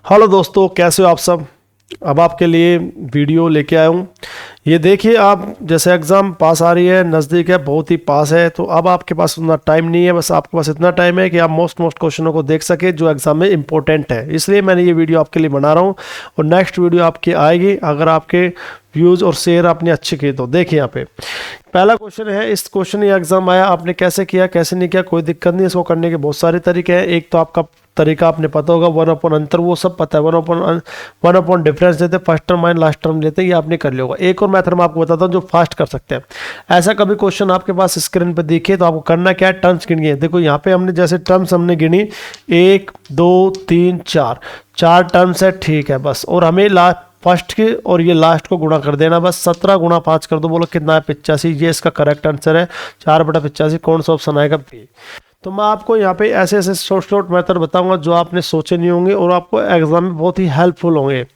Hello दोस्तों, कैसे हो आप सब। अब आपके लिए वीडियो लेके आया हूँ। ये देखिए, आप जैसे एग्ज़ाम पास आ रही है, नज़दीक है, बहुत ही पास है, तो अब आपके पास उतना टाइम नहीं है। बस आपके पास इतना टाइम है कि आप मोस्ट क्वेश्चनों को देख सके जो एग्ज़ाम में इंपॉर्टेंट है। इसलिए मैंने ये वीडियो आपके लिए बना रहा हूँ और नेक्स्ट वीडियो आपकी आएगी अगर आपके व्यूज़ और शेयर आपने अच्छे किए तो। देखिए यहाँ पे पहला क्वेश्चन है, इस क्वेश्चन ये एग्जाम आया, आपने कैसे किया कैसे नहीं किया कोई दिक्कत नहीं। इसको करने के बहुत सारे तरीके हैं। एक तो आपका तरीका आपने पता होगा, वन अपॉन अंतर, वो सब पता है। वन अपॉन डिफरेंस देते, first term minus last term लेते हैं, ये आपने कर लिया होगा। एक और मेथड मैं आपको बताता हूँ जो फास्ट कर सकते हैं। ऐसा कभी क्वेश्चन आपके पास स्क्रीन पर दिखे तो आपको करना क्या है, टर्म्स गिनिए। देखो यहाँ पे हमने जैसे टर्म्स हमने गिनी 1 2 3 4, 4 टर्म्स है, ठीक है बस। और हमें लास्ट फर्स्ट के और ये लास्ट को गुणा कर देना बस। 17 गुणा 5 कर दो, बोलो कितना है 85। ये इसका करेक्ट आंसर है, 4/85। कौन सा ऑप्शन आएगा, बी। तो मैं आपको यहाँ पे ऐसे ऐसे शॉर्ट मेथड बताऊंगा जो आपने सोचे नहीं होंगे और आपको एग्जाम में बहुत ही हेल्पफुल होंगे।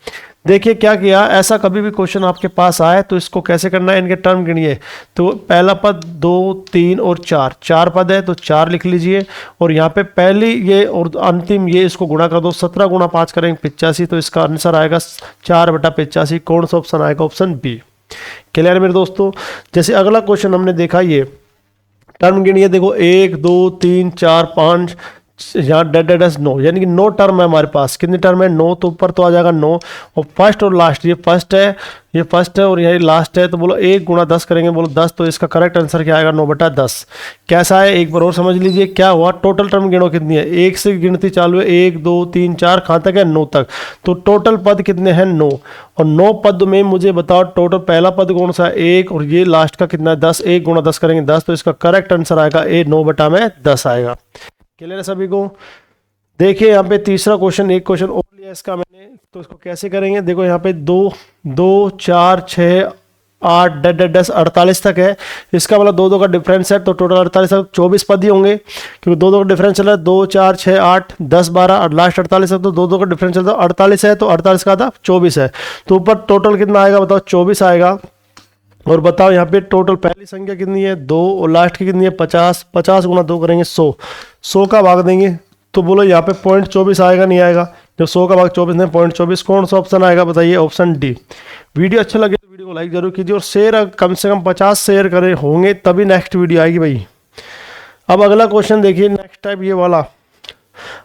देखिए क्या किया, ऐसा कभी भी क्वेश्चन आपके पास आए तो इसको कैसे करना है, इनके टर्म गिनिए। तो पहला पद 2 3 और 4, 4 पद है तो 4 लिख लीजिए। और यहाँ पे पहली ये और अंतिम ये, इसको गुणा कर दो। 17 गुणा 5 करेंगे 85, तो इसका आंसर आएगा 4/85। कौन सा ऑप्शन आएगा, ऑप्शन बी। क्लियर मेरे दोस्तों। जैसे अगला क्वेश्चन हमने देखा, ये टर्म गिनिए। देखो 1 2 3 4 5, यहाँ डेड 9, यानी कि 9 टर्म है हमारे पास। कितनी टर्म है, 9, तो ऊपर तो आ जाएगा 9। और फर्स्ट और लास्ट, ये फर्स्ट है, ये फर्स्ट है और यही लास्ट है। तो बोलो 1 गुणा 10 करेंगे, बोलो 10, तो इसका करेक्ट आंसर क्या आएगा, 9/10। कैसा है एक बार और समझ लीजिए क्या हुआ। टोटल टर्म गिनो कितनी है, 1 से गिनती चालू है, 1 2 3 4, कहाँ तक है, 9 तक। तो टोटल पद कितने हैं, 9। और 9 पद में मुझे बताओ टोटल पहला पद कौन सा है, 1, और ये लास्ट का कितना है, 10। 1 गुणा 10 करेंगे 10, तो इसका करेक्ट आंसर आएगा ए, 9/10 आएगा। क्लियर है सभी को। देखिए यहाँ पे तीसरा क्वेश्चन, एक क्वेश्चन और लिया इसका मैंने, तो इसको कैसे करेंगे। देखो यहाँ पे 2 2 4 6 8 10 48 तक है। इसका मतलब 2 2 का डिफरेंस है, तो टोटल 48 तक 24 पद ही होंगे, क्योंकि 2 2 का डिफरेंस चल रहा है। 2 4 6 8 10 12 और लास्ट 48 है, तो 2 2 का डिफरेंस चल रहा है। 48 है तो 48 का था 24 है, तो ऊपर टोटल कितना आएगा बताओ, 24 आएगा। और बताओ यहाँ पे टोटल पहली संख्या कितनी है, 2, और लास्ट की कितनी है, 50। 50 गुणा 2 करेंगे 100, 100 का भाग देंगे तो बोलो यहाँ पे 0.24 आएगा, नहीं आएगा। जब 100 का भाग 24 नहीं, 0.24। कौन सा ऑप्शन आएगा बताइए, ऑप्शन डी। वीडियो अच्छा लगे तो वीडियो को लाइक जरूर कीजिए और शेयर कम से कम 50 शेयर करें होंगे तभी नेक्स्ट वीडियो आएगी भाई। अब अगला क्वेश्चन देखिए, नेक्स्ट टाइप ये वाला।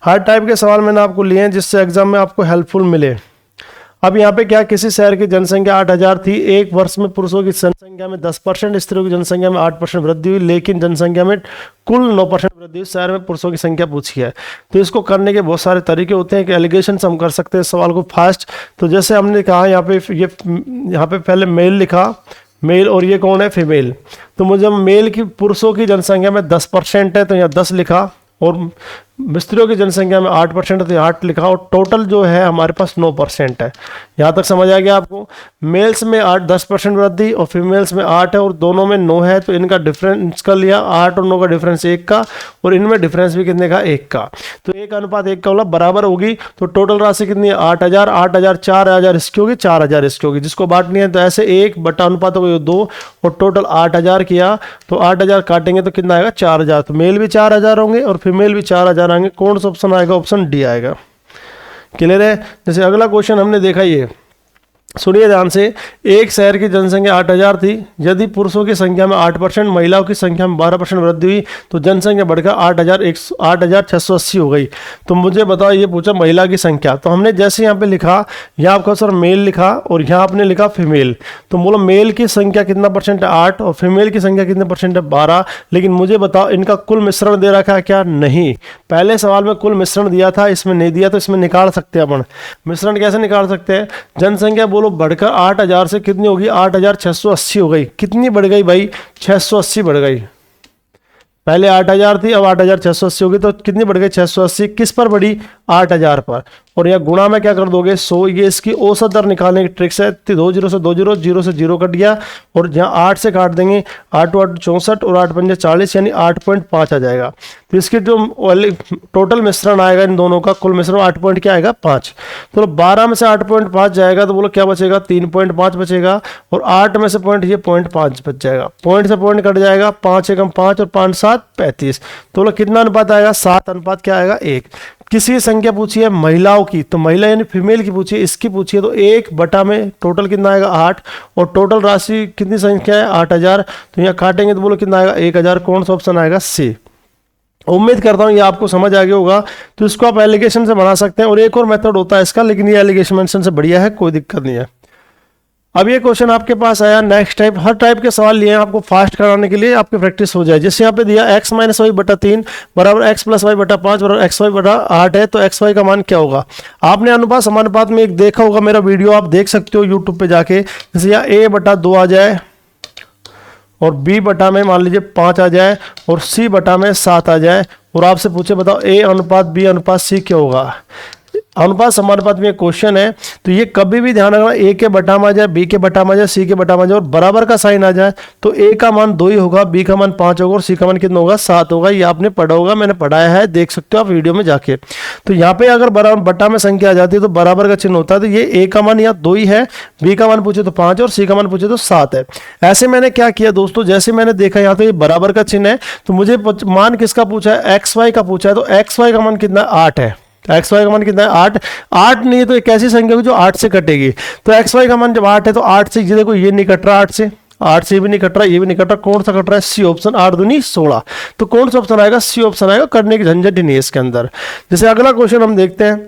हर टाइप के सवाल मैंने आपको लिए हैं जिससे एग्जाम में आपको हेल्पफुल मिले। अब यहाँ पे क्या, किसी शहर की जनसंख्या 8000 थी। एक वर्ष में पुरुषों की जनसंख्या में 10%, स्त्रियों की जनसंख्या में 8% वृद्धि हुई, लेकिन जनसंख्या में कुल 9% वृद्धि हुई। शहर में पुरुषों की संख्या पूछी है। तो इसको करने के बहुत सारे तरीके होते हैं कि एलिगेशन हम कर सकते हैं सवाल को फास्ट। तो जैसे हमने कहा यहाँ पे यहाँ पे पहले मेल लिखा, मेल, और ये कौन है, फीमेल। तो मुझे मेल की पुरुषों की जनसंख्या में 10% है तो यहाँ 10 लिखा, और स्त्रियों की जनसंख्या में 8% है तो 8 लिखा, और टोटल जो है हमारे पास 9% है। यहाँ तक समझ आ गया आपको। मेल्स में 10% वृद्धि और फीमेल्स में 8 है और दोनों में 9 है, तो इनका डिफरेंस कर लिया। 8 और 9 का डिफरेंस 1 का, और इनमें डिफरेंस भी कितने का, 1 का। तो 1:1 का मतलब बराबर होगी। तो टोटल राशि कितनी है, 8000, 8000, 4000 इसकी होगी, 4000 इसकी होगी। जिसको बांटनी है तो ऐसे 1 बटा अनुपात होगा 2, और टोटल 8000 किया तो 8000 काटेंगे तो कितना आएगा, 4000। तो मेल भी 4000 होंगे और फीमेल भी 4000 आएंगे। कौन सा ऑप्शन आएगा, ऑप्शन डी आएगा। क्लियर है। जैसे अगला क्वेश्चन हमने देखा, ये सुनिए ध्यान से। एक शहर की जनसंख्या 8000 थी। यदि पुरुषों की संख्या में 8%, महिलाओं की संख्या में 12% वृद्धि हुई तो जनसंख्या बढ़कर 8680 हो गई। तो मुझे बताओ, ये पूछा महिला की संख्या। तो हमने जैसे यहाँ पे लिखा, यहाँ आपका सर मेल लिखा और यहाँ आपने लिखा फीमेल। तो बोलो मेल की संख्या कितना परसेंट है, 8, और फीमेल की संख्या कितने परसेंट है, 12। लेकिन मुझे बताओ इनका कुल मिश्रण दे रखा है क्या, नहीं। पहले सवाल में कुल मिश्रण दिया था, इसमें नहीं दिया, तो इसमें निकाल सकते हैं अपन। मिश्रण कैसे निकाल सकते हैं, जनसंख्या बोलो बढ़कर 8000 से कितनी होगी, 8680 हो गई। कितनी बढ़ गई भाई, 680 बढ़ गई। पहले 8000 थी, अब 8680 होगी, तो कितनी बढ़ गई, 680। किस पर बढ़ी, 8000 पर। और यहाँ गुणा में क्या कर दोगे, 100। ये इसकी औसत दर निकालने की ट्रिक्स है। 2 0 से 2 0, 0 से 0 कट गया, और यहाँ 8 से काट देंगे, 8 8 64 और 8 5 40, यानी 8.5 आ जाएगा। तो इसकी जो टोटल मिश्रण आएगा इन दोनों का, कुल मिश्रण 8 पॉइंट क्या आएगा, 5। तो 12 में से 8.5 जाएगा तो बोलो क्या बचेगा, 3.5 बचेगा। और 8 में से पॉइंट, ये 0.5 बच जाएगा। पॉइंट से पॉइंट कट जाएगा, 5 एकम 5 और 5 7 35। तो बोलो कितना अनुपात आएगा, 7 अनुपात क्या आएगा, 1। किसी संख्या पूछी है महिलाओं की, तो महिला यानी फीमेल की पूछी है, इसकी पूछी है, तो 1 में टोटल कितना आएगा 8, और टोटल राशि कितनी संख्या है 8000, तो यहाँ काटेंगे तो बोलो कितना आएगा 1000। कौन सा ऑप्शन आएगा सी। उम्मीद करता हूँ ये आपको समझ आ गया होगा। तो इसको आप एलिगेशन से बना सकते हैं, और एक और मेथड होता है इसका, लेकिन ये एलिगेशन से बढ़िया है, कोई दिक्कत नहीं है। अब ये क्वेश्चन आपके पास आया नेक्स्ट टाइप। हर टाइप के सवाल लिए हैं आपको फास्ट कराने के लिए, आपकी प्रैक्टिस हो जाए। जैसे यहाँ पे दिया x - y बटा 3 बराबर x + y बटा 5 बराबर xy बटा 8 है, तो xy का मान क्या होगा। आपने अनुपात समानुपात में एक देखा होगा मेरा वीडियो, आप देख सकते हो यूट्यूब पे जाके। जैसे यहाँ a बटा 2 आ जाए, और b बटा में मान लीजिए 5 आ जाए, और c बटा में 7 आ जाए, और आपसे पूछे बताओ a अनुपात b अनुपात c क्या होगा। अनुपात समानुपात में क्वेश्चन है, तो ये कभी भी ध्यान रखना a के बटा में आ जाए, b के बटा में आ जाए, c के बटा में आ जाए, और बराबर का साइन आ जाए, तो a का मान 2 ही होगा, b का मान 5 होगा, और c का मान कितना होगा 7 होगा। ये आपने पढ़ा होगा, मैंने पढ़ाया है, देख सकते हो आप वीडियो में जाके। तो यहाँ पे अगर बराबर बटा में संख्या आ जाती है तो बराबर का चिन्ह होता है, तो ये a का मान यहाँ 2 ही है, b का मान पूछे तो 5 और c का मान पूछे तो 7 है। ऐसे मैंने क्या किया दोस्तों, जैसे मैंने देखा यहाँ तो ये बराबर का चिन्ह है, तो मुझे मान किसका पूछा है, xy का पूछा है, तो xy का मान कितना 8 है। एक्स वाई का मान कितना है 8। 8 नहीं है तो एक ऐसी संख्या होगी जो 8 से कटेगी, तो एक्स वाई का मान जब 8 है तो 8 से, ये देखो ये नहीं कट रहा 8 से भी नहीं कट रहा, ये भी नहीं कट रहा, कौन सा कट रहा है सी ऑप्शन, 8 दूनी 16। तो कौन सा ऑप्शन आएगा, सी ऑप्शन आएगा, करने की झंझट ही नहीं है इसके अंदर। जैसे अगला क्वेश्चन हम देखते हैं,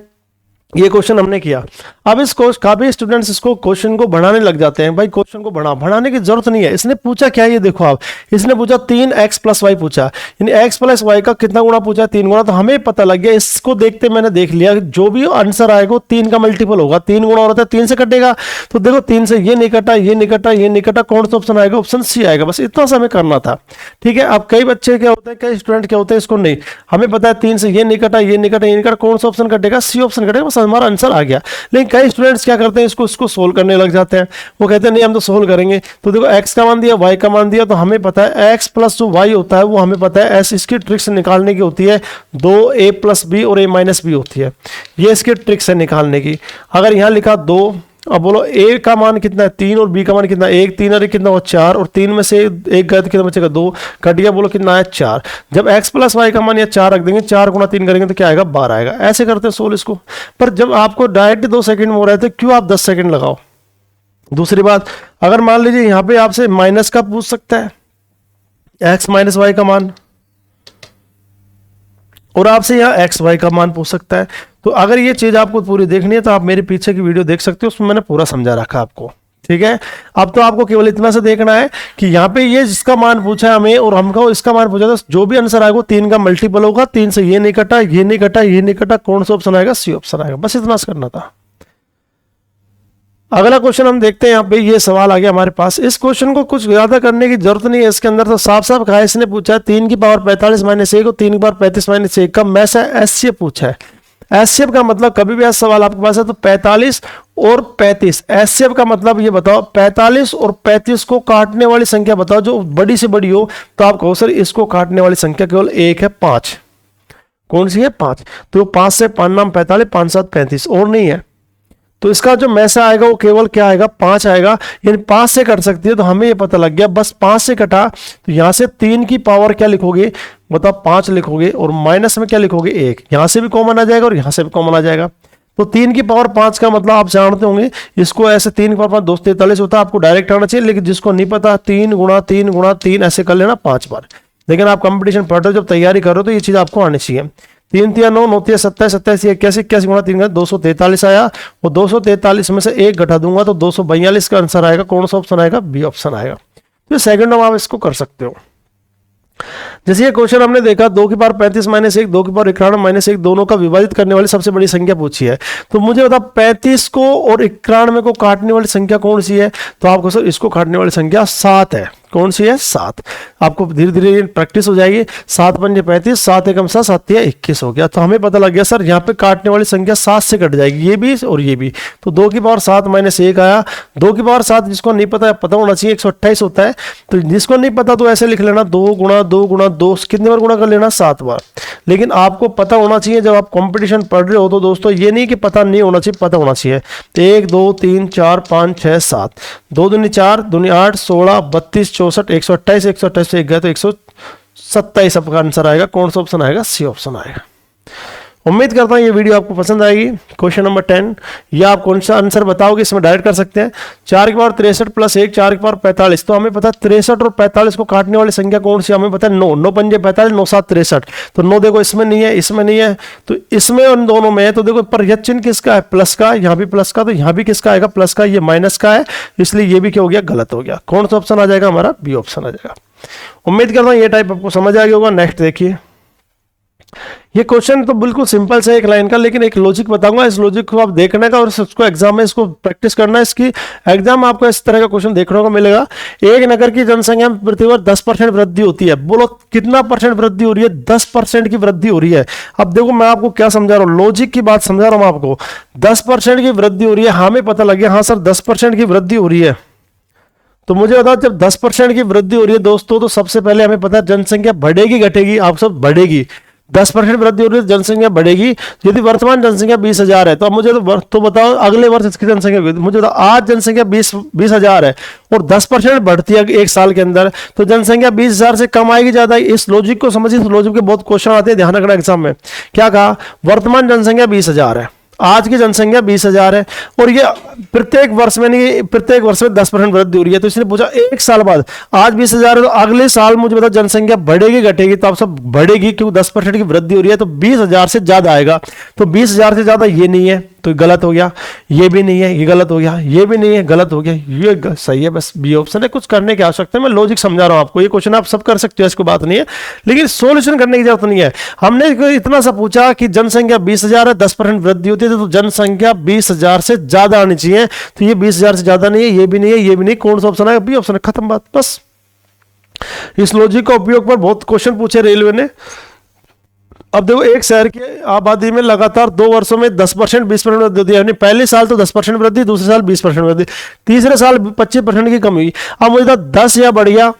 ये क्वेश्चन हमने किया। अब इस काफी स्टूडेंट्स इसको क्वेश्चन को बढ़ाने लग जाते हैं, भाई क्वेश्चन को बढ़ाने की जरूरत नहीं है। इसने पूछा क्या, ये देखो आप, इसने पूछा 3x + y पूछा, यानी x + y का कितना गुणा पूछा, 3 गुणा। तो हमें पता लग गया, इसको देखते मैंने देख लिया, जो भी आंसर आएगा 3 का मल्टीपल होगा, 3 गुणा होता है 3 से कटेगा। तो देखो 3 से ये नहीं कटा, ये नहीं कटा, ये नहीं कटा, कौन सा ऑप्शन आएगा, ऑप्शन सी आएगा। बस इतना सा हमें करना था, ठीक है। अब कई बच्चे क्या होते हैं, कई स्टूडेंट क्या होते हैं, इसको नहीं हमें पता है 3 से ये नहीं कटा, ये नहीं कटा, ये नहीं कटा, कौन सा ऑप्शन कटेगा, सी ऑप्शन कटेगा, बस हमारा आंसर आ गया। लेकिन कई स्टूडेंट्स क्या करते हैं, इसको सोल्व करने लग जाते हैं। वो कहते हैं नहीं हम तो सोल्व करेंगे। तो देखो x का मान दिया, y का मान दिया, तो हमें पता है x प्लस जो y होता है वो हमें पता है s, इसकी ट्रिक से निकालने की होती है 2a + b और a - b होती है, ये इसकी ट्रिक से निकालने की। अगर यहाँ लिखा 2, अब बोलो a का मान कितना है 3 और b का मान कितना है 1, 3 और 1 कितना हो 4, और 3 में से 1 गया तो कितना बचेगा 2, कट गया, बोलो कितना है 4। जब x + y का मान या 4 रख देंगे, 4 × 3 करेंगे तो क्या आएगा 12 आएगा। ऐसे करते हैं सोल्व इसको। पर जब आपको डायरेक्ट 2 सेकंड में हो रहा है तो क्यों आप 10 सेकंड लगाओ। दूसरी बात, अगर मान लीजिए यहाँ पे आपसे माइनस का पूछ सकता है, x - y का मान, और आपसे यहाँ एक्स वाई का मान पूछ सकता है। तो अगर ये चीज आपको पूरी देखनी है तो आप मेरे पीछे की वीडियो देख सकते हो, उसमें मैंने पूरा समझा रखा आपको, ठीक है। अब तो आपको केवल इतना से देखना है कि यहाँ पे ये जिसका मान पूछा है हमें और हमको इसका मान पूछा, तो जो भी आंसर आएगा 3 का मल्टीपल होगा, 3 से ये नहीं कटा, ये नहीं कटा, ये नहीं कटा, कौन सा ऑप्शन आएगा, सी ऑप्शन आएगा। बस इतना से करना था। अगला क्वेश्चन हम देखते हैं, यहाँ पे ये सवाल आ गया हमारे पास। इस क्वेश्चन को कुछ ज्यादा करने की जरूरत नहीं है, इसके अंदर तो साफ साफ कहा है, इसने पूछा है 3 की पावर 45 - 1 और 3 की पावर 35 - 1 का मैसा एचसीएफ पूछा है। एचसीएफ का मतलब कभी भी ऐसा सवाल आपके पास है तो 45 और 35, एचसीएफ का मतलब ये बताओ 45 और 35 को काटने वाली संख्या बताओ जो बड़ी से बड़ी हो। तो आप कहो सर इसको काटने वाली संख्या केवल एक है, 5। कौन सी है, 5। तो 5 से 5 नाम 45, 5 7 35 और नहीं है। तो इसका जो मैसा आएगा वो केवल क्या आएगा, 5 आएगा, यानी 5 से कट सकती है। तो हमें ये पता लग गया, बस 5 से कटा तो यहां से 3 की पावर क्या लिखोगे, बताओ 5 लिखोगे, और माइनस में क्या लिखोगे 1, यहां से भी कॉमन आ जाएगा और यहां से भी कॉमन आ जाएगा। तो 3 की पावर 5 का मतलब आप जानते होंगे, इसको ऐसे 3 की पावर 5 243 होता है, आपको डायरेक्ट आना चाहिए। लेकिन जिसको नहीं पता 3 × 3 × 3 ऐसे कर लेना 5 बार। लेकिन आप कंपटीशन पढ़ रहे हो, जब तैयारी कर रहे हो तो ये चीज आपको आनी चाहिए। 3 3 9 9 27 27 81 81 × 3 243 आया, और 243 में से 1 घटा दूंगा तो 242 का आंसर आएगा। कौन सा ऑप्शन आएगा, बी ऑप्शन आएगा। तो सेकंड में आप इसको कर सकते हो। जैसे ये क्वेश्चन हमने देखा 2 की पावर 35 - 1, 2 की पावर 91 - 1 दोनों का विभाजित करने वाली सबसे बड़ी संख्या पूछी है। तो मुझे बता 35 को और 91 को काटने वाली संख्या कौन सी है। तो आपको सर इसको काटने वाली संख्या 7 है। कौन सी है, 7। आपको धीरे धीरे प्रैक्टिस हो जाएगी। 7 × 5 = 35, 7 × 7 7 × 21 हो गया। तो हमें पता लग गया सर यहाँ पे काटने वाली संख्या 7 से कट जाएगी, ये भी और ये भी। तो 2 की पावर 7 - 1 आया। 2 की पावर 7 जिसको नहीं पता होना चाहिए 128 होता है। तो जिसको नहीं पता तो ऐसे लिख लेना 2 × 2 × 2, कितने बार गुणा कर लेना, 7 बार। लेकिन आपको पता होना चाहिए जब आप कंपटीशन पढ़ रहे हो तो दोस्तों, ये नहीं कि पता नहीं होना चाहिए, पता होना चाहिए। 1 2 3 4 5 6 7, 2 दूनी 4, दूनी 8, 16 32 64 128, 128 से 1 गया तो 127 आपका आंसर आएगा। कौन सा ऑप्शन आएगा, सी ऑप्शन आएगा। उम्मीद करता हूँ ये वीडियो आपको पसंद आएगी। क्वेश्चन नंबर 10, या आप कौन सा आंसर बताओगे इसमें डायरेक्ट कर सकते हैं। 4 की पावर 63 प्लस 1 4 की पावर 45। तो हमें पता है 63 और 45 को काटने वाली संख्या कौन सी, हमें पता है 9, 9 पंजे 45, 9 7 63। तो 9 देखो इसमें नहीं है, इसमें नहीं है, तो इसमें उन दोनों में है। तो देखो पर यह चिन्ह किसका है, प्लस का, यहाँ भी प्लस का, तो यहाँ भी किसका आएगा, प्लस का, ये माइनस का है, इसलिए ये भी क्या हो गया, गलत हो गया। कौन सा ऑप्शन आ जाएगा हमारा, बी ऑप्शन आ जाएगा। उम्मीद करता हूँ ये टाइप आपको समझ आ गया होगा। नेक्स्ट देखिए, ये क्वेश्चन तो बिल्कुल सिंपल से एक लाइन का, लेकिन एक लॉजिक बताऊंगा, इस लॉजिक को आप देखने का और उसको एग्जाम में इसको प्रैक्टिस करना है। इसकी एग्जाम में आपको इस तरह का क्वेश्चन देखने को मिलेगा। एक नगर की जनसंख्या में प्रतिवर्ष 10% वृद्धि होती है। बोलो कितना परसेंट वृद्धि हो रही है, 10% की वृद्धि हो रही है। अब देखो मैं आपको क्या समझा रहा हूँ, लॉजिक की बात समझा रहा हूँ आपको। 10% की वृद्धि हो रही है, हमें पता लग गया हाँ सर 10% की वृद्धि हो रही है। तो मुझे बताओ जब 10% की वृद्धि हो रही है दोस्तों, तो सबसे पहले हमें पता है जनसंख्या बढ़ेगी घटेगी, आप सब बढ़ेगी। 10% वृद्धि हो रही है, जनसंख्या बढ़ेगी। यदि वर्तमान जनसंख्या 20,000 है, तो अब मुझे तो बताओ अगले वर्ष इसकी जनसंख्या, मुझे बताओ आज जनसंख्या 20,000 है और 10% बढ़ती है एक साल के अंदर, तो जनसंख्या 20,000 से कम आएगी ज्यादा। इस लॉजिक को समझिए, इस लॉजिक के बहुत क्वेश्चन आते हैं, ध्यान रखना एग्जाम में। क्या कहा, वर्तमान जनसंख्या 20,000 है, आज की जनसंख्या 20,000 है और ये प्रत्येक वर्ष में नहीं, प्रत्येक वर्ष में 10% वृद्धि हो रही है। तो इसने पूछा एक साल बाद, आज 20,000 है तो अगले साल मुझे बताओ जनसंख्या बढ़ेगी घटेगी, तो आप सब बढ़ेगी क्योंकि 10% की वृद्धि हो रही है, तो 20,000 से ज्यादा आएगा। तो 20,000 से ज्यादा ये नहीं है, तो गलत हो गया। ये भी नहीं है, ये गलत हो गया। ये भी नहीं है, गलत हो गया। ये सही है, बस बी ऑप्शन है। कुछ करने की आवश्यकता है, मैं लॉजिक समझा रहा हूं आपको। ये क्वेश्चन आप सब कर सकते हो, इसको बात नहीं है, लेकिन सोल्यूशन करने की जरूरत नहीं है। हमने इतना सा पूछा कि जनसंख्या 20,000 है, 10% वृद्धि होती है, तो जनसंख्या 20,000 से ज्यादा आनी चाहिए। तो ये 20,000 से ज्यादा नहीं है, ये भी नहीं है, ये भी नहीं। कौन सा ऑप्शन है, बी ऑप्शन है, खत्म बात। बस इस लॉजिक का उपयोग पर बहुत क्वेश्चन पूछे रेलवे ने। अब देखो एक शहर की आबादी में लगातार 2 वर्षों में 10% 20% वृद्धि होती है, यानी पहले साल तो 10% वृद्धि, दूसरे साल 20% वृद्धि, तीसरे साल 25% की कमी हुई। अब मुझे 10 या बढ़ गया,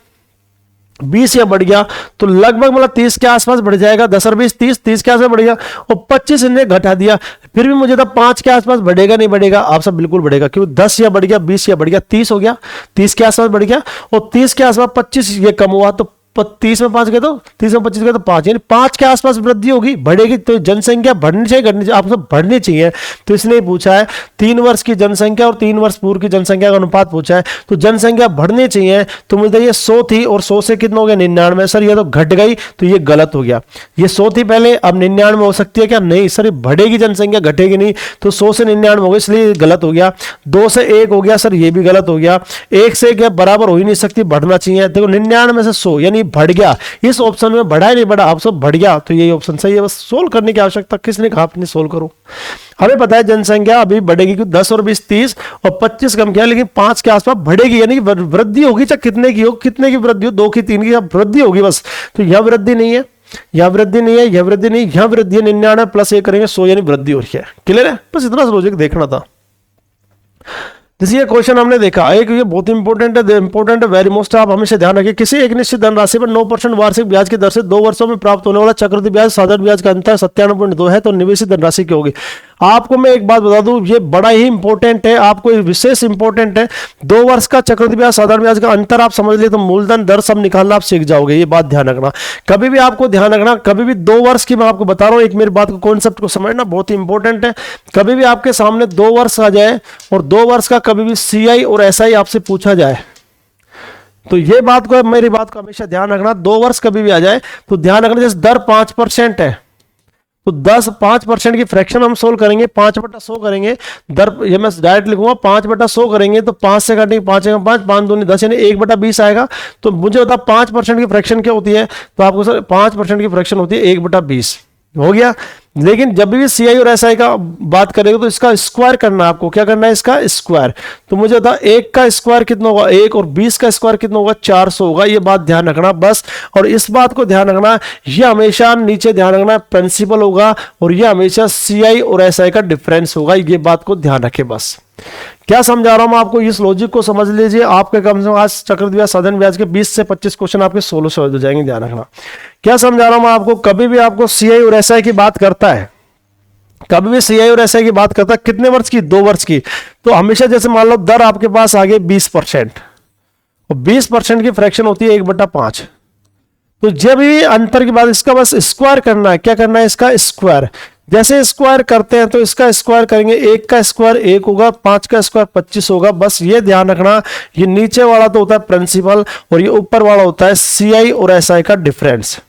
20 या बढ़ गया, तो लगभग मतलब 30 के आसपास बढ़ जाएगा। 10 और 20 30, 30 के आसपास बढ़ गया और 25 इन्हें घटा दिया, फिर भी मुझे 5 के आसपास बढ़ेगा नहीं बढ़ेगा, आप सब बिल्कुल बढ़ेगा। क्योंकि 10 या बढ़ गया, 20 या बढ़ गया, 30 हो गया, 30 के आसपास बढ़ गया और 30 के आसपास 25 ये कम हुआ, तो 30 में 5 गए तो 30 में 25 गए तो 5, यानी 5 के आसपास वृद्धि होगी, बढ़ेगी। तो जनसंख्या बढ़नी चाहिए घटनी चाहिए, आप सब बढ़नी चाहिए। तो इसने पूछा है 3 वर्ष की जनसंख्या और 3 वर्ष पूर्व की जनसंख्या का अनुपात पूछा है, तो जनसंख्या बढ़नी चाहिए। तो मुझे ये 100 थी और 100 से कितना हो गया 99। सर ये तो घट गई, तो ये गलत हो गया। ये 100 थी पहले, अब 99 हो सकती है क्या, नहीं सर ये बढ़ेगी जनसंख्या घटेगी नहीं, तो 100 से 99 हो गई, इसलिए गलत हो गया। 2 से 1 हो गया, सर ये भी गलत हो गया। 1 से क्या बराबर हो ही नहीं सकती, बढ़ना चाहिए। देखो 99 में से 100 यानी बढ़ गया, इस ऑप्शन में बढ़ा ही नहीं बढ़ा, आप सब बढ़ गया, तो यही ऑप्शन सही है। बस सोल्व करने की आवश्यकता, किसने कहा अपनी सोल्व करो। हमें पता है जनसंख्या अभी बढ़ेगी क्योंकि 10 और 20 30 और 25 कम किया, लेकिन 5 के आसपास बढ़ेगी, यानी वृद्धि होगी, चाहे कितने की हो, कितने की वृद्धि हो, 2 की 3 की वृद्धि होगी बस। तो यह वृद्धि नहीं है, यह वृद्धि नहीं है, यह वृद्धि नहीं, यह वृद्धि है। 99 प्लस 1 करेंगे 100 यानी वृद्धि हो रही है। क्लियर है, बस इतना लॉजिक देखना था। जैसे ये क्वेश्चन हमने देखा, एक ये बहुत इंपॉर्टेंट है, वेरी मोस्ट, आप हमेशा ध्यान रखिए। किसी एक निश्चित धनराशि पर 9% वार्षिक ब्याज की दर से 2 वर्षों में प्राप्त होने वाला चक्रवृद्धि ब्याज साधारण ब्याज का अंतर 97.2 है, तो निवेशित धनराशि क्या होगी। आपको मैं एक बात बता दूं, ये बड़ा ही इंपॉर्टेंट है, आपको विशेष इंपॉर्टेंट है। 2 वर्ष का चक्रवृद्धि ब्याज साधारण ब्याज का अंतर आप समझ लिए तो मूलधन दर सब निकालना आप सीख जाओगे। ये बात ध्यान रखना, कभी भी आपको ध्यान रखना, कभी भी 2 वर्ष की मैं आपको बता रहा हूं, एक मेरी बात को कॉन्सेप्ट को समझना बहुत ही इंपॉर्टेंट है। कभी भी आपके सामने 2 वर्ष आ जाए और 2 वर्ष का कभी भी CI और SI आपसे पूछा जाए, तो ये बात को, मेरी बात को हमेशा ध्यान रखना। 2 वर्ष कभी भी आ जाए तो ध्यान रखना, जैसे दर 5% है तो 5% की फ्रैक्शन हम सोल्व करेंगे, 5/100 करेंगे। दर ये मैं डायरेक्ट लिखूंगा, 5/100 करेंगे तो 5 से काटेंगे, 5 5 5 दूनी 10 यानी 1/20 आएगा। तो मुझे बता 5% की फ्रैक्शन क्या होती है, तो आपको सर 5% की फ्रैक्शन होती है 1/20 हो गया। लेकिन जब भी CI और SI का बात करेंगे तो इसका स्क्वायर करना है आपको, क्या करना है इसका स्क्वायर। तो मुझे बता 1 का स्क्वायर कितना होगा 1 और 20 का स्क्वायर कितना होगा 400 होगा। ये बात ध्यान रखना बस, और इस बात को ध्यान रखना, ये हमेशा नीचे ध्यान रखना प्रिंसिपल होगा और ये हमेशा CI और SI का डिफरेंस होगा। ये बात को ध्यान रखे बस। क्या समझा रहा हूं मैं आपको, इस लॉजिक को समझ लीजिए। आपके कम से कम आज चक्रवृद्धि ब्याज साधारण ब्याज के 20 से 25 क्वेश्चन आपके 16 हो जाएंगे, ध्यान रखना। क्या समझा रहा हूं मैं आपको, कभी भी आपको CI और SI की बात करता है, कभी भी CI और SI की बात करता है, कितने वर्ष की 2 वर्ष की, तो हमेशा जैसे मान लो दर आपके पास आ गई 20% और 20% की फ्रैक्शन होती है 1/5। तो जब भी अंतर की बात, इसका बस स्क्वायर करना है, क्या करना है इसका स्क्वायर। जैसे स्क्वायर करते हैं तो इसका स्क्वायर करेंगे, 1 का स्क्वायर 1 होगा, 5 का स्क्वायर 25 होगा। बस ये ध्यान रखना, ये नीचे वाला तो होता है प्रिंसिपल और ये ऊपर वाला होता है CI और SI का डिफरेंस।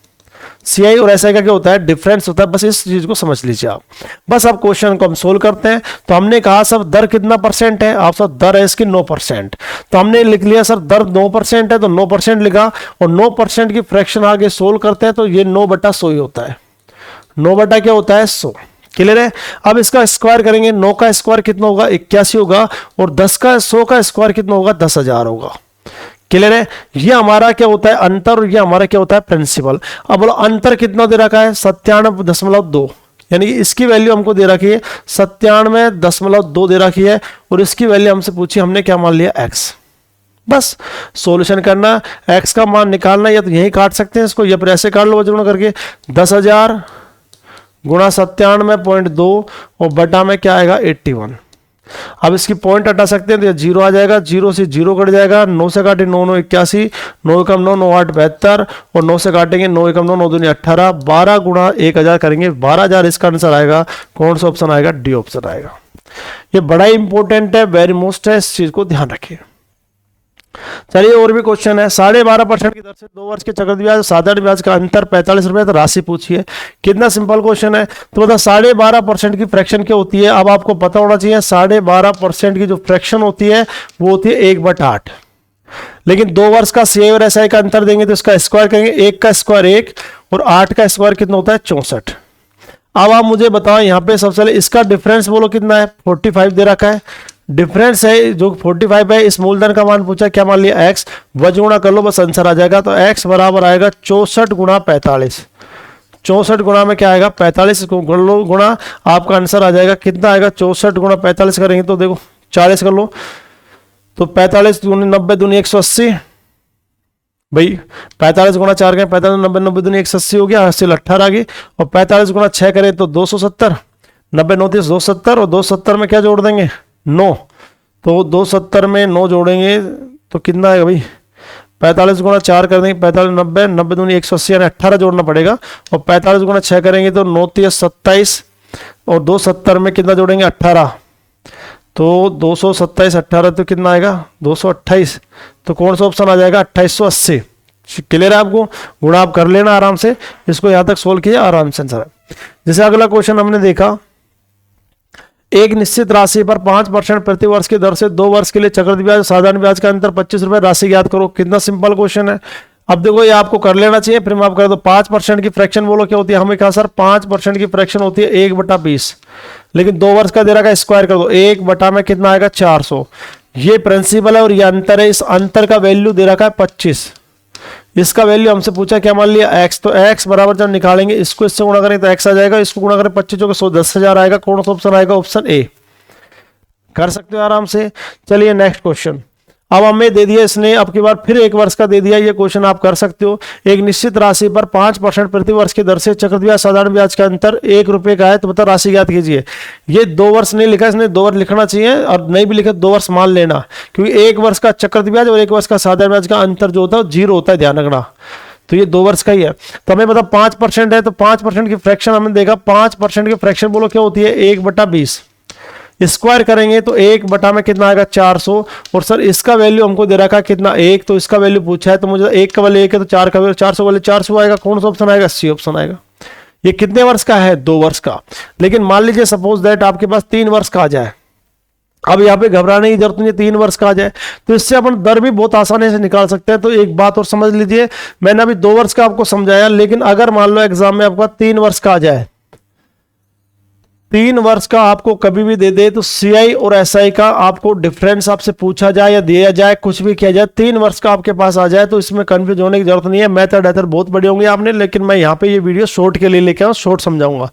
CI और SI का क्या होता है, डिफरेंस होता है। बस इस चीज को समझ लीजिए आप। बस अब क्वेश्चन को हम सोल्व करते हैं। तो हमने कहा सर दर कितना परसेंट है, आप सर दर है इसकी 9%। तो हमने लिख लिया सर दर 9% है तो 9% लिखा, और 9% की फ्रैक्शन आगे सोल्व करते हैं तो ये 9/100 ही होता है। 9 क्या होता है, 100। क्लियर है। अब इसका स्क्वायर करेंगे, 9 का स्क्वायर कितना होगा, 81 होगा, और 100 का स्क्वायर कितना होगा, 10,000 होगा। क्लियर है। ये हमारा क्या होता है अंतर, और ये हमारा क्या होता है प्रिंसिपल। अब बोलो अंतर कितना दे रखा है, 97.2, यानी कि इसकी वैल्यू हमको दे रखी है 97.2 दे रखी है, और इसकी वैल्यू हमसे पूछी, हमने क्या मान लिया, x। बस सॉल्यूशन करना, x का मान निकालना, या तो यही काट सकते हैं इसको, या फिर ऐसे काट लो वजन करके, 10,000 गुणा 97.2 और बटा में क्या आएगा, 81। अब इसकी पॉइंट हटा सकते हैं तो 0 आ जाएगा, 0 से 0 कट जाएगा, 9 से काटे 9 9 81, 9 एकम 9 9 8 72, और 9 से काटेंगे 9 एकम 9 9 दूनी 18, 12 गुणा 1000 करेंगे 12,000। इसका आंसर आएगा कौन सा ऑप्शन आएगा, डी ऑप्शन आएगा। ये बड़ा इंपॉर्टेंट है, वेरी मोस्ट है, इस चीज को ध्यान रखिए। चलिए और भी क्वेश्चन है। 12.5% की दर से 2 वर्ष के चक्रवृद्धि ब्याज साधारण ब्याज का अंतर 45 रुपए, तो राशि पूछिए। कितना सिंपल क्वेश्चन है। तो मतलब 12.5% की फ्रैक्शन क्या होती है, अब आपको पता होना चाहिए। 12.5% की जो फ्रैक्शन होती है वो होती है 1/8। लेकिन 2 वर्ष का CI और SI का अंतर देंगे तो इसका स्क्वायर करेंगे, 1 का स्क्वायर 1 और 8 का स्क्वायर कितना होता है, 64। अब आप मुझे बताओ यहाँ पे सबसे पहले इसका डिफरेंस बोलो कितना है, 45 दे रखा है। डिफरेंस है जो 45 है, इस मूलधन का मान पूछा, क्या मान लिया, x। वज गुणा कर लो, बस आंसर आ जाएगा। तो x बराबर आएगा 64 गुणा 45। 64 गुणा में क्या आएगा, 45 को गुण लो, गुणा आपका आंसर आ जाएगा कितना आएगा, 64 गुणा 45 करेंगे तो देखो 40 कर लो, तो 45 दूनी 90 दूनी 180 भाई, 45 गुणा 4 करें 45 90 90 दूनी 180 हो गया, 80 18 आ गई, और 45 गुणा 6 करें तो 270, 90 9 30 270, और 270 में क्या जोड़ देंगे, 9। तो 270 में 9 जोड़ेंगे तो कितना आएगा भाई, 45 गुणा 4 कर देंगे 45 90 90 दूनी 180, यानी 18 जोड़ना पड़ेगा, और 45 गुणा 6 करेंगे तो 9 30 27, और 270 में कितना जोड़ेंगे, 18। तो 227 18 तो कितना आएगा, 228। तो कौन सा ऑप्शन आ जाएगा, 2880। क्लियर है आपको, गुणा आप कर लेना आराम से, इसको यहां तक सोल्व किया आराम से आंसर है। जैसे अगला क्वेश्चन हमने देखा, एक निश्चित राशि पर 5% प्रति वर्ष की दर से 2 वर्ष के लिए चक्रवृद्धि ब्याज साधारण ब्याज का अंतर 25 रुपए, राशि ज्ञात करो। कितना सिंपल क्वेश्चन है। अब देखो ये आपको कर लेना चाहिए, फिर मैं आप कर दो। 5% की फ्रैक्शन बोलो क्या होती है, हमें कहा सर 5% की फ्रैक्शन होती है 1/20, लेकिन 2 वर्ष का दे रखा है, स्क्वायर कर दो, 1 में कितना आएगा, 400। ये प्रिंसिपल है और ये अंतर है, इस अंतर का वैल्यू दे रखा है 25, इसका वैल्यू हमसे पूछा क्या मान लिया, x। तो x बराबर जब निकालेंगे, इसको इससे गुणा करें तो x आ जाएगा, इसको गुणा करें 25 को 10,000 आएगा। कौन सा ऑप्शन आएगा, ऑप्शन ए। कर सकते हो आराम से। चलिए नेक्स्ट क्वेश्चन। अब हमें दे दिया इसने, अब की बार फिर 1 वर्ष का दे दिया, ये क्वेश्चन आप कर सकते हो। एक निश्चित राशि पर 5% प्रति वर्ष की दर से चक्रवृद्धि ब्याज साधारण ब्याज का अंतर 1 रुपए का है, तो बता राशि ज्ञात कीजिए। ये 2 वर्ष नहीं लिखा, इसने 2 वर्ष लिखना चाहिए, और नहीं भी लिखा 2 वर्ष मान लेना, क्योंकि 1 वर्ष का चक्रवृद्धि ब्याज और 1 वर्ष का साधारण ब्याज का अंतर जो होता है 0 होता है, ध्यान रखना। तो ये 2 वर्ष का ही है। तो हमें मतलब 5% है, तो 5% की फ्रैक्शन हमने देखा, 5% की फ्रैक्शन बोलो क्या होती है, 1/20। स्क्वायर करेंगे तो 1 में कितना आएगा, 400। और सर इसका वैल्यू हमको दे रखा कितना, 1, तो इसका वैल्यू पूछा है, तो मुझे 1 का वैल्यू 1 है तो 4 का वैल्यू 400 वाले 400 आएगा। कौन सा ऑप्शन आएगा, सी ऑप्शन आएगा। ये कितने वर्ष का है, 2 वर्ष का। लेकिन मान लीजिए सपोज दैट आपके पास 3 वर्ष का आ जाए, अब यहाँ पे घबराने की जरूरत नहीं, 3 वर्ष का आ जाए तो इससे अपन दर भी बहुत आसानी से निकाल सकते हैं। तो एक बात और समझ लीजिए, मैंने अभी 2 वर्ष का आपको समझाया, लेकिन अगर मान लो एग्जाम में आपका 3 वर्ष का आ जाए, 3 वर्ष का आपको कभी भी दे दे, तो CI और SI का आपको डिफरेंस आपसे पूछा जाए या दिया जाए, कुछ भी किया जाए, 3 वर्ष का आपके पास आ जाए, तो इसमें कंफ्यूज होने की जरूरत नहीं है। मेथड एथड बहुत बड़े होंगे आपने, लेकिन मैं यहाँ पे ये वीडियो शॉर्ट के लिए लेके आऊँ, शॉर्ट समझाऊंगा।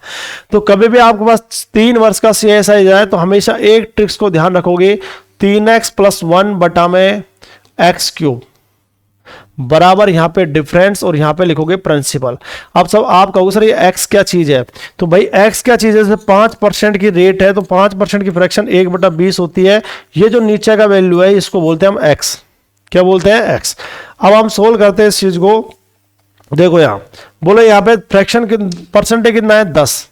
तो कभी भी आपके पास 3 वर्ष का CI SI जाए, तो हमेशा एक ट्रिक्स को ध्यान रखोगे, 3x + 1 बटा में x³ बराबर यहाँ पे डिफरेंस, और यहाँ पे लिखोगे प्रिंसिपल। अब सब आप कहोगे सर ये x क्या चीज है, तो भाई x क्या चीज है, जैसे 5% की रेट है, तो 5% की फ्रैक्शन 1/20 होती है। ये जो नीचे का वैल्यू है इसको बोलते हैं हम x। क्या बोलते हैं, x। अब हम सोल्व करते हैं इस चीज को। देखो यहाँ बोलो, यहाँ पे फ्रैक्शन परसेंटेज कितना है, 10।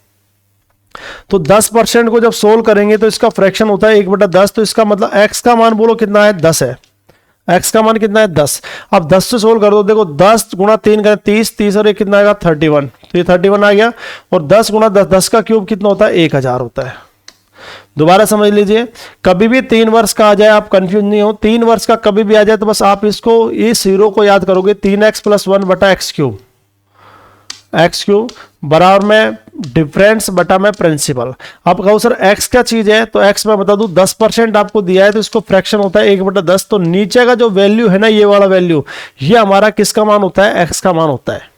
तो 10% को जब सोल्व करेंगे तो इसका फ्रैक्शन होता है 1/10। तो इसका मतलब x का मान बोलो कितना है, 10 है। x का मान कितना है, 10। अब 10 से सोल्व कर दो, देखो 10 गुणा 3 करें 30, 30 और 1 कितना आएगा 31, तो ये 31 आ गया। और 10 गुणा 10, 10 का क्यूब कितना होता है, 1000 होता है। दोबारा समझ लीजिए, कभी भी 3 वर्ष का आ जाए आप कंफ्यूज नहीं हो, 3 वर्ष का कभी भी आ जाए तो बस आप इसको इस जीरो को याद करोगे, 3x + 1 बटा एक्स क्यूब, एक्स क्यूब बराबर में डिफरेंस बटा में प्रिंसिपल। अब कहो सर x क्या चीज है, तो x मैं बता दूं 10% आपको दिया है तो इसको फ्रैक्शन होता है 1/10। तो नीचे का जो वैल्यू है ना, ये वाला वैल्यू, ये हमारा किसका मान होता है, x का मान होता है।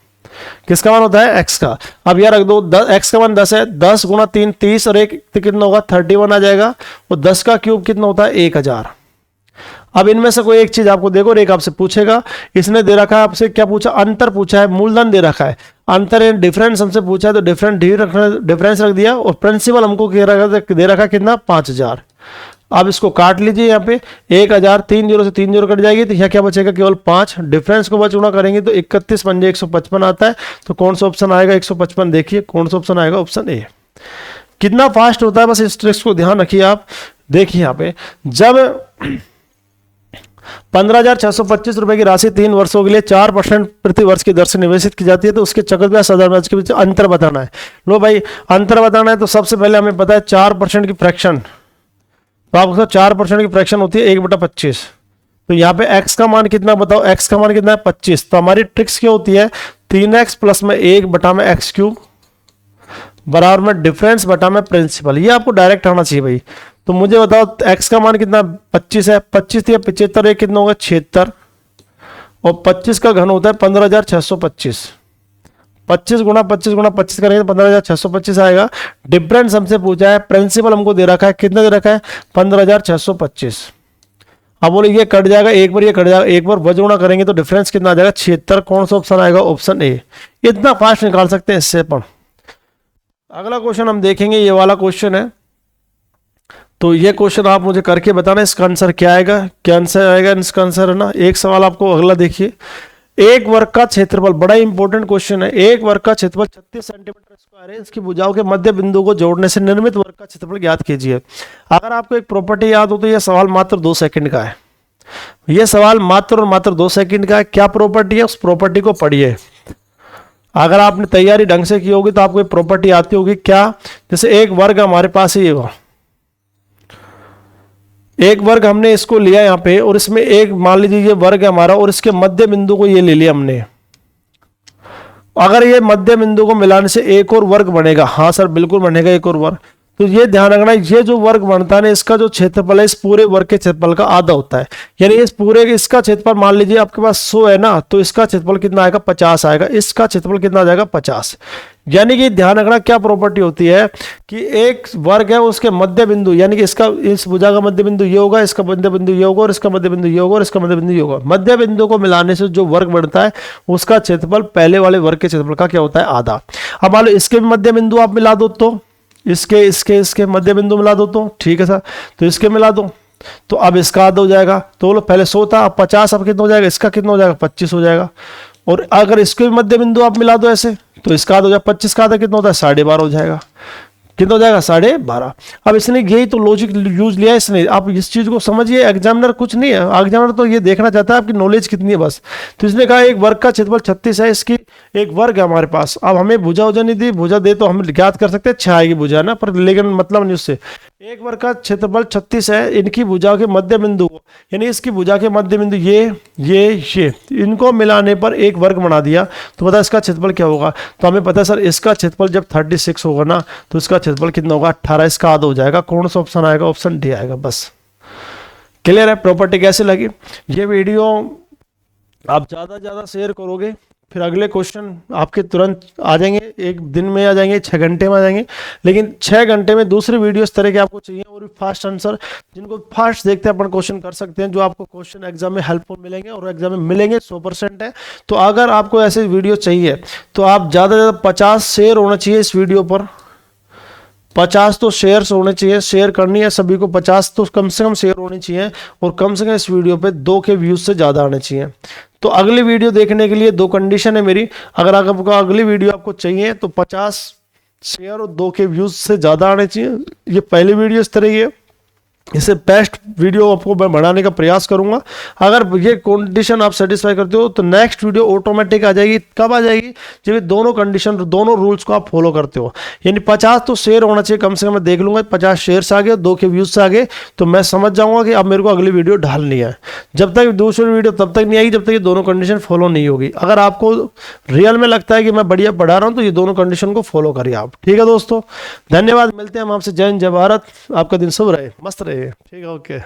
किसका मान होता है, x का। अब यार रख दो, x का मान 10 है, 10 गुणा 3 30 और 1 कितना होगा 31 आ जाएगा। और 10 का क्यूब कितना होता है 1000। अब इनमें से कोई एक चीज आपको देखो, और एक आपसे पूछेगा, इसने दे रखा है आपसे क्या पूछा, अंतर पूछा है, मूलधन दे रखा है, अंतर है डिफरेंस हमसे पूछा है तो डिफरेंस रख दिया। और प्रिंसिपल हमको दे रखा कितना 5000। अब इसको काट लीजिए, यहाँ पे 1000 3 जीरो से 3 जीरो कट जाएगी तो यहाँ क्या बचेगा केवल 5। डिफरेंस को बचुना करेंगे तो 31 पंजे 155 आता है। तो कौन सा ऑप्शन आएगा 155, देखिए कौन सा ऑप्शन आएगा, ऑप्शन ए। कितना फास्ट होता है, बस इस ट्रिक्स को ध्यान रखिए आप। देखिए यहाँ पे जब 15,625 रुपए की राशि 3 वर्षों के लिए 4% प्रति वर्ष की दर से निवेशित की जाती है तो उसके चक्रव्याज साधारण ब्याज के बीच अंतर बताना है। लो भाई अंतर बताना है तो सबसे पहले हमें पता है 4% की फ्रैक्शन, तो आपको 4% की फ्रैक्शन होती है 1/25। तो यहाँ पे x का मान कितना बताओ, x का मान कितना है 25। तो हमारी ट्रिक्स क्या होती है, 3x + में 1 बटा में एक्स क्यूब बराबर में डिफरेंस बटा में प्रिंसिपल। ये आपको डायरेक्ट आना चाहिए भाई। तो मुझे बताओ x का मान कितना 25 है, 25 या 75, एक कितना होगा 76 और 25 का घन होता है 15,625। 25 गुणा 25 करेंगे तो 15,625 आएगा। डिफरेंस हमसे पूछा है, प्रिंसिपल हमको दे रखा है, कितना दे रखा है 15,625। अब बोले ये कट जाएगा, एक बार ये कट जाएगा, एक बार वज गुणा करेंगे तो डिफरेंस कितना आ जाएगा 76। कौन सा ऑप्शन आएगा, ऑप्शन ए। इतना फास्ट निकाल सकते हैं इससे। पर अगला क्वेश्चन हम देखेंगे, ये वाला क्वेश्चन है। तो ये क्वेश्चन आप मुझे करके बताना इसका आंसर क्या आएगा, क्या आंसर आएगा इसका आंसर है ना। एक सवाल आपको अगला देखिए, एक वर्ग का क्षेत्रफल, बड़ा इंपॉर्टेंट क्वेश्चन है। एक वर्ग का क्षेत्रफल 36 सेंटीमीटर स्क्वायर है, इसकी भुजाओं के मध्य बिंदु को जोड़ने से निर्मित वर्ग का क्षेत्रफल ज्ञात कीजिए। अगर आपको एक प्रॉपर्टी याद हो तो यह सवाल मात्र 2 सेकंड का है। यह सवाल मात्र और मात्र 2 सेकंड का है। क्या प्रॉपर्टी है, उस प्रॉपर्टी को पढ़िए। अगर आपने तैयारी ढंग से की होगी तो आपको एक प्रॉपर्टी आती होगी। क्या, जैसे एक वर्ग हमारे पास ही है, एक वर्ग हमने इसको लिया यहाँ पे और इसमें एक मान लीजिए ये वर्ग है हमारा और इसके मध्य बिंदु को ये ले लिया हमने। अगर ये मध्य बिंदु को मिलाने से एक और वर्ग बनेगा, हाँ सर बिल्कुल बनेगा एक और वर्ग। तो ये ध्यान रखना, ये जो वर्ग बनता है ना, इसका जो क्षेत्रफल है इस पूरे वर्ग के क्षेत्रफल का आधा होता है। यानी इस पूरे इसका क्षेत्रफल मान लीजिए आपके पास 100 है ना, तो इसका क्षेत्रफल कितना आएगा 50 आएगा। इसका क्षेत्रफल कितना आ जाएगा 50। यानी कि ध्यान रखना क्या प्रॉपर्टी होती है कि एक वर्ग है उसके मध्य बिंदु, यानी कि इसका इस भुजा का मध्य बिंदु ये होगा, इसका मध्य बिंदु ये होगा और इसका मध्य बिंदु ये होगा और इसका मध्य बिंदु ये होगा। मध्य बिंदु को मिलाने से जो वर्ग बनता है उसका क्षेत्रफल पहले वाले वर्ग के क्षेत्रफल का क्या होता है, आधा। अब मान लो इसके भी मध्य बिंदु आप मिला दो, तो इसके मध्य बिंदु मिला दो, तो ठीक है सर, तो इसके मिला दो तो अब इसका आधा हो जाएगा। तो बोलो पहले 100 था, अब 50, अब कितना हो जाएगा, इसका कितना हो जाएगा 25 हो जाएगा। और अगर इसके भी मध्य बिंदु आप मिला दो ऐसे, तो इसका आधा हो जाएगा, 25 का आधा कितना होता है 12.5 हो जाएगा। कितना हो जाएगा 12.5। अब इसने यही तो लॉजिक यूज लिया है इसने। आप इस चीज को समझिए, एग्जामिनर कुछ नहीं है, एग्जामिनर तो ये देखना चाहता है आपकी नॉलेज कितनी है बस। तो इसने कहा एक वर्ग का क्षेत्रफल 36 है, इसकी एक वर्ग है हमारे पास। अब हमें भुजा उजा नहीं दी, भुजा दे तो हम ज्ञात कर सकते हैं 6 आएगी भुजा ना, पर लेकिन मतलब नहीं उससे। एक वर्ग का क्षेत्रफल 36 है, इनकी भुजाओं के मध्य बिंदु को, यानी इसकी भुजा के मध्य बिंदु ये इनको मिलाने पर एक वर्ग बना दिया। तो पता इसका क्षेत्रफल क्या होगा, तो हमें पता है सर इसका क्षेत्रफल जब 36 होगा ना तो इसका क्षेत्रफल कितना होगा 18, इसका आधा हो जाएगा। कौन सा ऑप्शन आएगा, ऑप्शन डी आएगा। बस क्लियर है। प्रॉपर्टी कैसे लगी ये वीडियो, आप ज़्यादा शेयर करोगे फिर अगले क्वेश्चन आपके तुरंत आ जाएंगे, एक दिन में आ जाएंगे, 6 घंटे में आ जाएंगे। लेकिन 6 घंटे में दूसरी वीडियो इस तरह के आपको चाहिए और भी फास्ट आंसर, जिनको फास्ट देखते हैं अपन क्वेश्चन कर सकते हैं, जो आपको क्वेश्चन एग्जाम में हेल्पफुल मिलेंगे और एग्जाम में मिलेंगे 100% है। तो अगर आपको ऐसे वीडियो चाहिए तो आप ज़्यादा से ज़्यादा 50 शेयर होना चाहिए इस वीडियो पर, 50 तो शेयर्स होने चाहिए, शेयर करनी है सभी को, 50 तो कम से कम शेयर होनी चाहिए और कम से कम इस वीडियो पे 2 के व्यूज से ज़्यादा आने चाहिए। तो अगली वीडियो देखने के लिए 2 कंडीशन है मेरी। अगर आपको अगली वीडियो आपको चाहिए तो 50 शेयर और 2 के व्यूज से ज़्यादा आने चाहिए। ये पहली वीडियो इस तरह की है, इससे बेस्ट वीडियो आपको मैं बनाने का प्रयास करूंगा। अगर ये कंडीशन आप सेटिस्फाई करते हो तो नेक्स्ट वीडियो ऑटोमेटिक आ जाएगी। कब आ जाएगी? जब ये दोनों कंडीशन, दोनों रूल्स को आप फॉलो करते हो। यानी 50 तो शेयर होना चाहिए कम से कम। मैं देख लूंगा 50 शेयर से आगे, 2 के व्यूज से आगे, तो मैं समझ जाऊंगा कि अब मेरे को अगली वीडियो डालनी है। जब तक दूसरी वीडियो तब तक नहीं आएगी जब तक ये दोनों कंडीशन फॉलो नहीं होगी। अगर आपको रियल में लगता है कि मैं बढ़िया पढ़ा रहा हूँ तो ये दोनों कंडीशन को फॉलो करिए आप। ठीक है दोस्तों, धन्यवाद। मिलते हैं हम आपसे। जय हिंद, जय भारत। आपका दिन शुभ रहे, मस्त रहे। ठीक है, ओके।